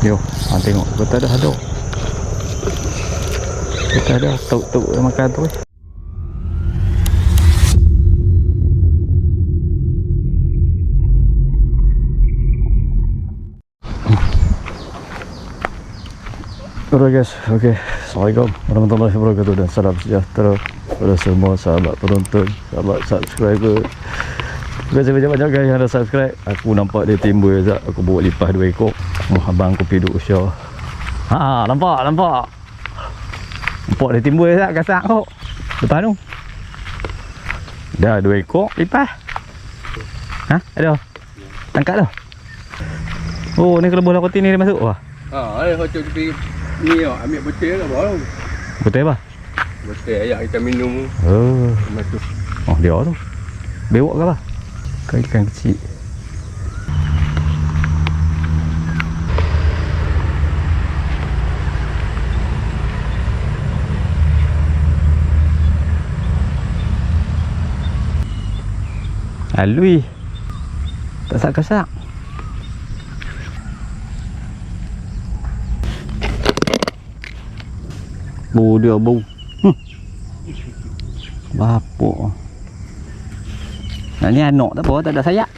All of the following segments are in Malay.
Yo, tengok kita dah ada. Kita ada tuk makan tu. Alright guys, okay. Assalamualaikum warahmatullahi wabarakatuh dan salam sejahtera kepada semua sahabat penonton, sahabat subscriber. Terima kasih banyak-banyak guys yang dah subscribe. Aku nampak dia timbul sekejap. Aku bawa lipas 2 ekor. Abang aku pergi duduk usia. Nampak dia timbul sekejap kasak kau. Depan tu dah 2 ekor lipas. Ada tangkap dah. Oh, ni kalau bola kotin ni dia masuk. Wah. Kau cuba ni ambil betul ke bawah. Betul apa? Betul ayak kita minum. Masuk. Oh, dia tu. Bewok ke apa? Kau ikan kecil. Alui. Tak sak-kasak. Bau dia bau. Bapuk. Nah, ni anak tak apa, tak ada sayap.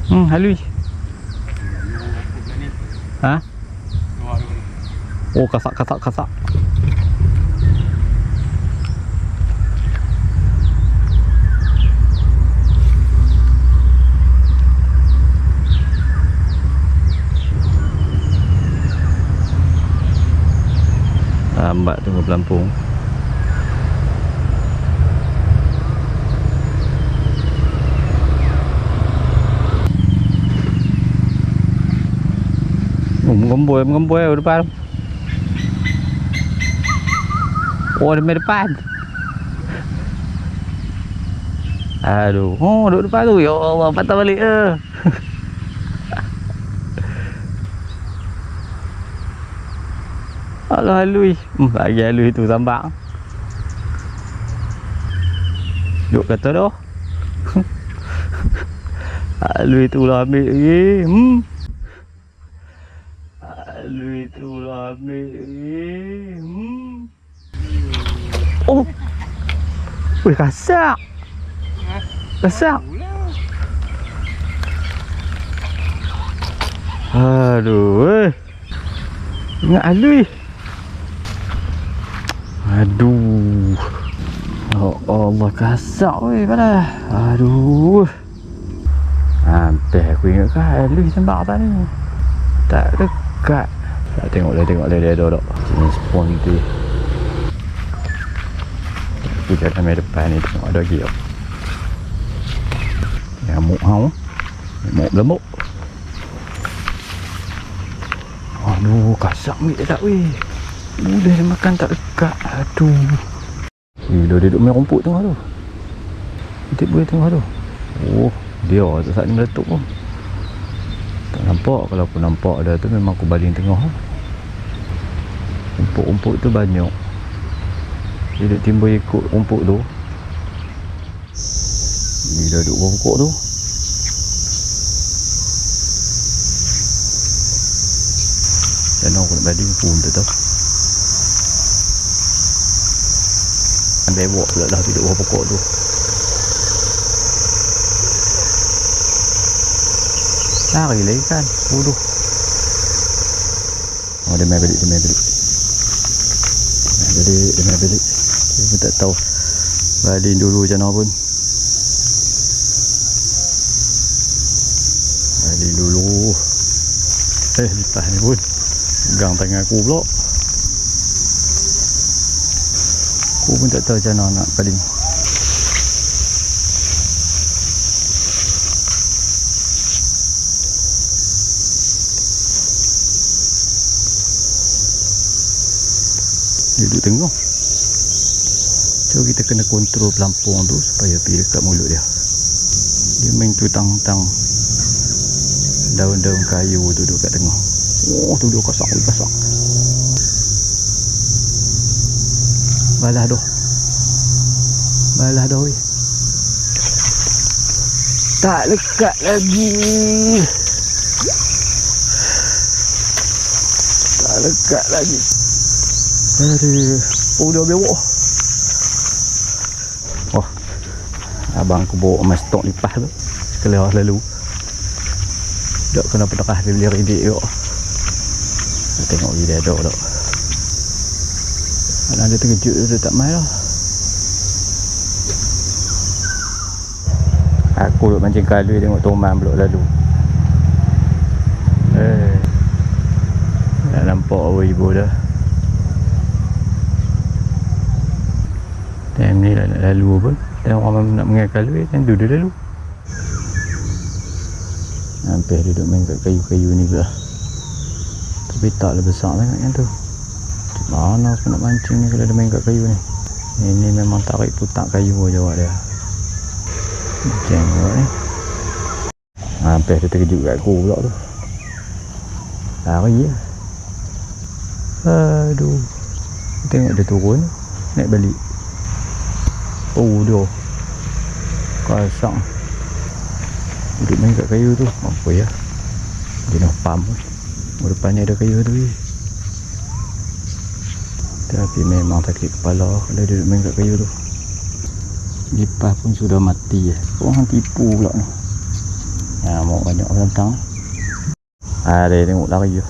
Halui. Oh, kasak. Lambat tunggu pelampung. Menggemboi depan. Oh, di depan. Aduh, duduk depan tu. Ya Allah, patah balik Allah halui. Lagi halui tu sambang. Duk kata dah. Halui tu lah ambil lagi. Halui tu lah ambil lagi. Oh. Wih, kasak. Aduh. Ingat halui. Aduh. Oh Allah, kasak weh pada. Aduh. Hampir aku ingat kan halui sembak tadi. Tak dekat. Tak tengok dia ada. Jenis ponti. Aku jalan main depan ni tengok ada lagi. Nyamuk Nyamuk lemuk. Aduh, kasak ni tak weh. Boleh dia makan tak dekat. Aduh. Dia duduk main rumput tengah tu. Nanti boleh tengah tu. Oh, dia saat ni meletup pun. Tak nampak. Kalau aku nampak dia tu memang aku baling tengah. Rumput-rumput tu banyak. Dia duduk timbul ikut rumput tu. Dia duduk bawah pokok tu. Dan aku nak baling pun tak tahu. Bewok pula dah duduk bawah pokok tu. Lari lagi kan. Bodoh. Dia main balik. Dia main balik. Aku tak tahu baling dulu macam mana pun. Baling dulu. Lipas ni pun pegang tangan aku pula. Aku pun tak tahu macam mana nak baling. Dia duduk tengok. So kita kena kontrol pelampung tu supaya pergi dekat mulut dia. Dia main tutang-tang daun-daun kayu tu duduk kat tengah. Oh, tu dia kasak. Balah dah weh. Tak lekat lagi. Tak lekat lagi. Aduh. Oh dah bewok. Oh. Abang aku bawa emas stok lipas tu. Keluar lalu. Dok kena pedekah dia beli redik yo. Tengok dia ada dok. Ada terkejut dia tak mai lah. Aku duk mancing kalui tengok Toman pula lalu. Nak nampak awal ibu dah. Time ni lah nak lalu apa. Tengok orang nak mengai kalui, time tu dia lalu. Hampir dia duduk main kat kayu-kayu ni pula. Tapi taklah besar sangat yang tu. Mana aku nak mancing ni kalau dia main kat kayu ni. Ini memang tarik putak kayu je awak dia. Macam ni. Hampir dia terkejut kat aku pula tu. Lari lah. Aduh. Tengok dia turun. Naik balik. Oh dia. Kasang. Duduk main kat kayu tu. Apa ya. Dia nak pump. Depan ni ada kayu tu. Tapi memang sakit kepala kalau dia duduk main kat kayu tu. Lipas pun sudah mati. Orang tipu pula ni. Mau banyak orang tentang. Dia tengok lari je.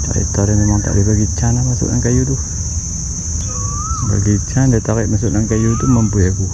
Cerita dia memang tak boleh bagi can lah masuk dalam kayu tu. Bagi can dia tarik masuk dalam kayu tu mampu aku.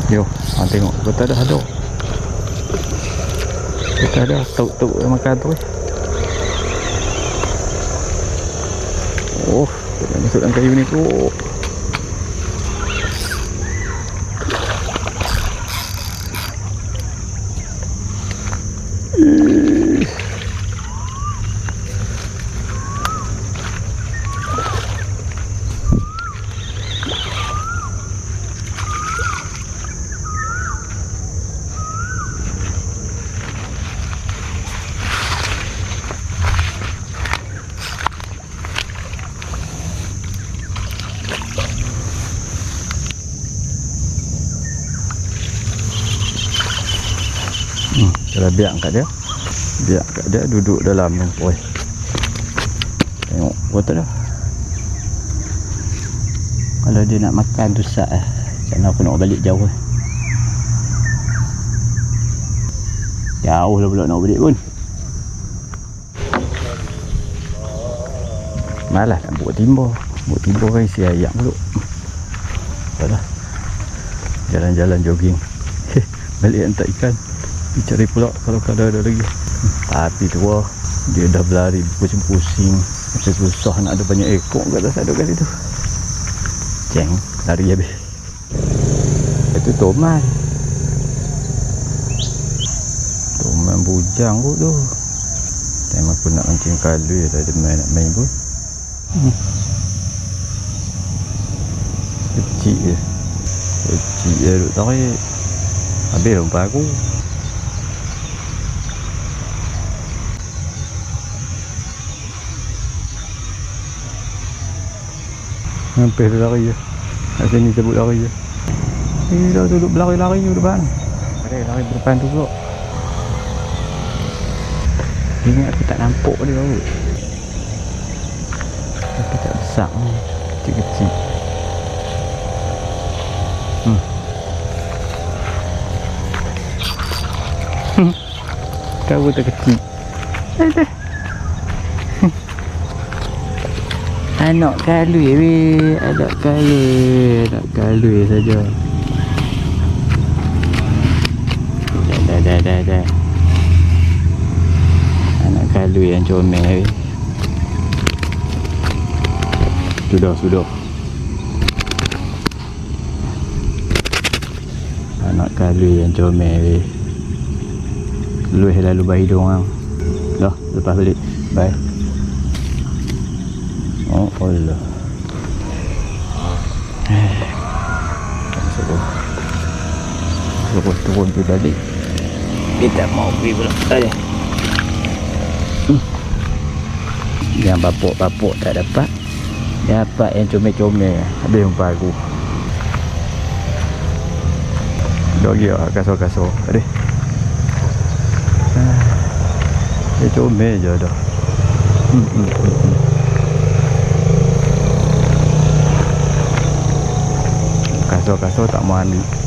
Yo, tengok kita dah ada. Kita dah tuk-tuk makan tu. Oh, dia masuk dalam kayu ni tu. Kalau biar kat dia. Biar kat dia duduk dalam ni. Oi. Tengok betul dah. Kalau dia nak makan tu sat lah. Macam mana aku nak balik jauh lah. Jauh lah pula nak balik pun. Malas nak buat timba. Buat timba kan isi ayam pula. Betul lah. Jalan-jalan jogging. Balik hantar ikan. Cari pula kalau ada lagi. Tapi tu wah, dia dah berlari pusing-pusing. Macam susah nak ada banyak ekor kat atas aduk kat situ. Ceng, lari habis. Itu Toman. Toman bujang kot tu. Time aku nak mancing kalui dah ada main nak main pun. Kecil je. Kecil je duk tarik. Habis lompat aku. Hampir dia lari je. Kat sini sebut lari je. Dah duduk berlari-lari je depan. Lari depan tu pula. Ingat aku tak nampak dia kot. Tapi tak besar ni. Kecil-kecil. Kau tak kecil. Anak kalui weh, anak kalui saja. Dah. Anak kalui yang comel weh. Sudah. Anak kalui yang comel weh. Luih lalu bayi dia orang. Dah, lepas balik. Baik. Oh, Allah. Suruh turun pergi balik. Dia tak mau pergi pula. Yang bapuk-bapuk tak dapat. Dapat yang comel-comel. Habis jumpa aku. Dok dia kasar-kasar. Aduh. Dia comel je dah. Kasar-kasar tak mau ambil.